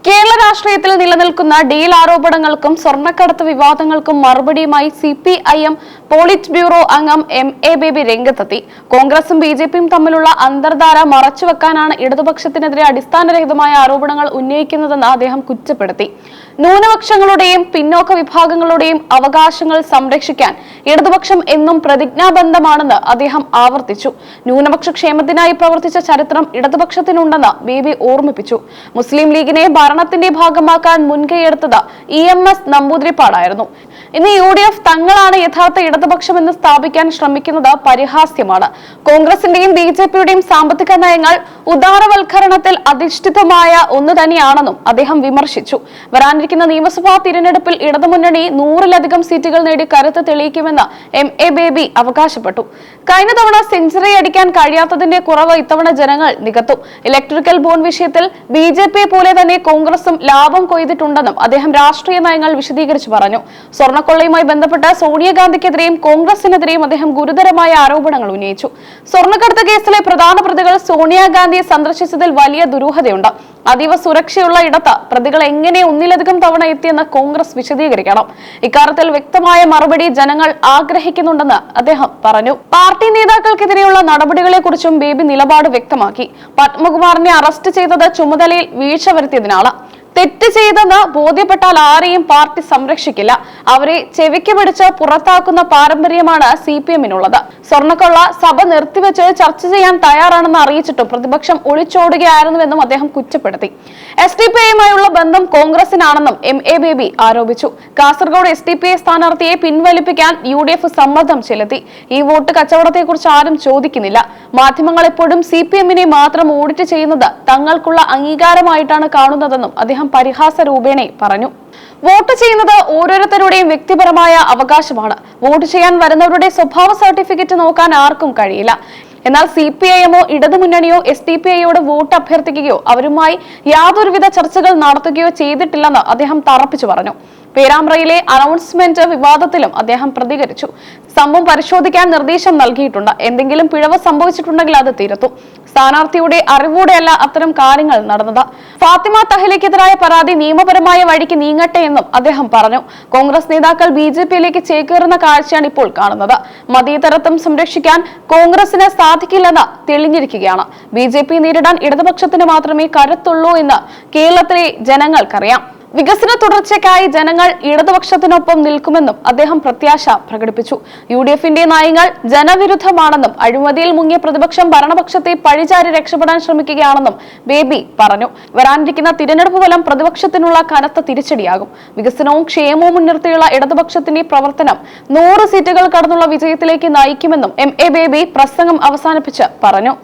കേരള രാഷ്ട്രീയത്തിൽ നിലനിൽക്കുന്ന ഡീൽ ആരോപണങ്ങൾക്കും സ്വർണ്ണക്കടത്ത് വിവാദങ്ങൾക്കും മറുപടിയുമായി CPIM പോളിറ്റ് ബ്യൂറോ അംഗം MA ബേബി രംഗത്തെത്തി. കോൺഗ്രസും BJPയും തമ്മിലുള്ള അന്തർധാര മറച്ചുവെക്കാനാണ് ഇടതുപക്ഷത്തിനെതിരെ അടിസ്ഥാനരഹിതമായ ആരോപണങ്ങൾ ഉന്നയിക്കുന്നതെന്ന് അദ്ദേഹം കുറ്റപ്പെടുത്തി. ന്യൂനപക്ഷങ്ങളുടെയും പിന്നോക്ക വിഭാഗങ്ങളുടെയും അവകാശങ്ങൾ സംരക്ഷിക്കാൻ ഇടതുപക്ഷം എന്നും പ്രതിജ്ഞാബദ്ധമാണെന്ന് അദ്ദേഹം ആവർത്തിച്ചു. ന്യൂനപക്ഷ ക്ഷേമത്തിനായി പ്രവർത്തിച്ച ചരിത്രം ഇടതുപക്ഷത്തിനുണ്ടെന്ന് ബേബി ഓർമ്മിപ്പിച്ചു. മുസ്ലിം ലീഗിനെ ഭരണത്തിന്റെ ഭാഗമാക്കാൻ മുൻകൈയെടുത്തത് EMS നമ്പൂതിരിപ്പാടായിരുന്നു. ഇന്ന് UDF തങ്ങളാണ് യഥാർത്ഥ ഇടതുപക്ഷമെന്ന് സ്ഥാപിക്കാൻ ശ്രമിക്കുന്നത് പരിഹാസ്യമാണ്. കോൺഗ്രസിന്റെയും BJPയുടെയും സാമ്പത്തിക നയങ്ങൾ ഉദാരവൽക്കരണത്തിൽ അധിഷ്ഠിതമായ ഒന്ന് തന്നെയാണെന്നും അദ്ദേഹം വിമർശിച്ചു. വരാനിരിക്കുന്ന നിയമസഭാ തിരഞ്ഞെടുപ്പിൽ ഇടതുമുന്നണി 100-ലധികം സീറ്റുകൾ നേടി കരുത്ത് തെളിയിക്കുമെന്ന് MA ബേബി അവകാശപ്പെട്ടു. കഴിഞ്ഞ തവണ സെഞ്ചുറി അടിക്കാൻ കഴിയാത്തതിന്റെ കുറവ് ഇത്തവണ ജനങ്ങൾ നികത്തും. ഇലക്ട്രിക്കൽ ബോണ്ട് വിഷയത്തിൽ BJPയെ പോലെ തന്നെ കോൺഗ്രസും ലാഭം കൊയ്തിട്ടുണ്ടെന്നും അദ്ദേഹം രാഷ്ട്രീയ നയങ്ങൾ വിശദീകരിച്ചു പറഞ്ഞു. സ്വർണ്ണക്കൊള്ളയുമായി ബന്ധപ്പെട്ട് സോണിയാഗാന്ധിക്കെതിരെയും കോൺഗ്രസിനെതിരെയും അദ്ദേഹം ഗുരുതരമായ ആരോപണങ്ങൾ ഉന്നയിച്ചു. സ്വർണ്ണക്കടത്ത് കേസിലെ പ്രധാന പ്രതികൾ സോണിയാഗാന്ധിയെ സന്ദർശിച്ചതിൽ വലിയ ദുരൂഹതയുണ്ട്. അതീവ സുരക്ഷയുള്ള ഇടത്ത് പ്രതികൾ എങ്ങനെ ഒന്നിലധികം തവണ എത്തിയെന്ന് കോൺഗ്രസ് വിശദീകരിക്കണം. ഇക്കാര്യത്തിൽ വ്യക്തമായ മറുപടി ജനങ്ങൾ ആഗ്രഹിക്കുന്നുണ്ടെന്ന് അദ്ദേഹം പറഞ്ഞു. പാർട്ടി നേതാക്കൾക്കെതിരെയുള്ള നടപടികളെക്കുറിച്ചും ബേബി നിലപാട് വ്യക്തമാക്കി. പത്മകുമാറിനെ അറസ്റ്റ് ചെയ്തത് ചുമതലയിൽ വീഴ്ച വരുത്തിയതിനാണ്. തെറ്റ് ചെയ്തെന്ന് ബോധ്യപ്പെട്ടാൽ ആരെയും പാർട്ടി സംരക്ഷിക്കില്ല. അവരെ ചെവിക്ക് പിടിച്ച് പുറത്താക്കുന്ന പാരമ്പര്യമാണ് CPMനുള്ളത്. സ്വർണ്ണക്കൊള്ള സഭ നിർത്തിവെച്ച് ചർച്ച ചെയ്യാൻ തയ്യാറാണെന്ന് അറിയിച്ചിട്ടും പ്രതിപക്ഷം ഒളിച്ചോടുകയായിരുന്നുവെന്നും അദ്ദേഹം കുറ്റപ്പെടുത്തി. SDPIയുമായുള്ള ബന്ധം കോൺഗ്രസിനാണെന്നും MA ബേബി ആരോപിച്ചു. കാസർഗോഡ് SDPI സ്ഥാനാർത്ഥിയെ പിൻവലിപ്പിക്കാൻ UDF സമ്മർദ്ദം ചെലുത്തി. ഈ വോട്ട് കച്ചവടത്തെക്കുറിച്ച് ആരും ചോദിക്കുന്നില്ല. മാധ്യമങ്ങൾ എപ്പോഴും CPMനെ മാത്രം ഓഡിറ്റ് ചെയ്യുന്നത് തങ്ങൾക്കുള്ള അംഗീകാരമായിട്ടാണ് കാണുന്നതെന്നും അദ്ദേഹം പരിഹാസ രൂപേണ പറഞ്ഞു. വോട്ട് ചെയ്യുന്നത് ഓരോരുത്തരുടെയും വ്യക്തിപരമായ അവകാശമാണ്. വോട്ട് ചെയ്യാൻ വരുന്നവരുടെ സ്വഭാവ സർട്ടിഫിക്കറ്റ് നോക്കാൻ ആർക്കും കഴിയില്ല. എന്നാൽ CPIMോ ഇടതുമുന്നണിയോ SDPIയോട് വോട്ട് അഭ്യർത്ഥിക്കുകയോ അവരുമായി യാതൊരുവിധ ചർച്ചകൾ നടത്തുകയോ ചെയ്തിട്ടില്ലെന്ന് അദ്ദേഹം തറപ്പിച്ചു പറഞ്ഞു. പേരാമ്പ്രയിലെ അനൗൺസ്മെന്റ് വിവാദത്തിലും അദ്ദേഹം പ്രതികരിച്ചു. സംഭവം പരിശോധിക്കാൻ നിർദ്ദേശം നൽകിയിട്ടുണ്ട്. എന്തെങ്കിലും പിഴവ് സംഭവിച്ചിട്ടുണ്ടെങ്കിൽ അത് തിരുത്തും. സ്ഥാനാർത്ഥിയുടെ അറിവോടെയല്ല അത്തരം കാര്യങ്ങൾ നടന്നത്. ഫാത്തിമ തഹ്ലിക്കെതിരായ പരാതി നിയമപരമായ വഴിക്ക് നീങ്ങട്ടെ എന്നും അദ്ദേഹം പറഞ്ഞു. കോൺഗ്രസ് നേതാക്കൾ BJPയിലേക്ക് ചേക്കേറുന്ന കാഴ്ചയാണ് ഇപ്പോൾ കാണുന്നത്. മതേതരത്വം സംരക്ഷിക്കാൻ കോൺഗ്രസിന് സാധിക്കില്ലെന്ന് തെളിഞ്ഞിരിക്കുകയാണ്. BJP നേരിടാൻ ഇടതുപക്ഷത്തിന് മാത്രമേ കരുത്തുള്ളൂ എന്ന് കേരളത്തിലെ ജനങ്ങൾക്കറിയാം. വികസന തുടർച്ചയ്ക്കായി ജനങ്ങൾ ഇടതുപക്ഷത്തിനൊപ്പം നിൽക്കുമെന്നും അദ്ദേഹം പ്രത്യാശ പ്രകടിപ്പിച്ചു. UDFന്റെ നയങ്ങൾ ജനവിരുദ്ധമാണെന്നും അഴിമതിയിൽ മുങ്ങിയ പ്രതിപക്ഷം ഭരണപക്ഷത്തെ പഴിചാരി രക്ഷപ്പെടാൻ ശ്രമിക്കുകയാണെന്നും ബേബി പറഞ്ഞു. വരാനിരിക്കുന്ന തിരഞ്ഞെടുപ്പ് ഫലം പ്രതിപക്ഷത്തിനുള്ള കനത്ത തിരിച്ചടിയാകും. വികസനവും ക്ഷേമവും മുൻനിർത്തിയുള്ള ഇടതുപക്ഷത്തിന്റെ പ്രവർത്തനം 100 സീറ്റുകൾ കടന്നുള്ള വിജയത്തിലേക്ക് നയിക്കുമെന്നും MA ബേബി പ്രസംഗം അവസാനിപ്പിച്ച് പറഞ്ഞു.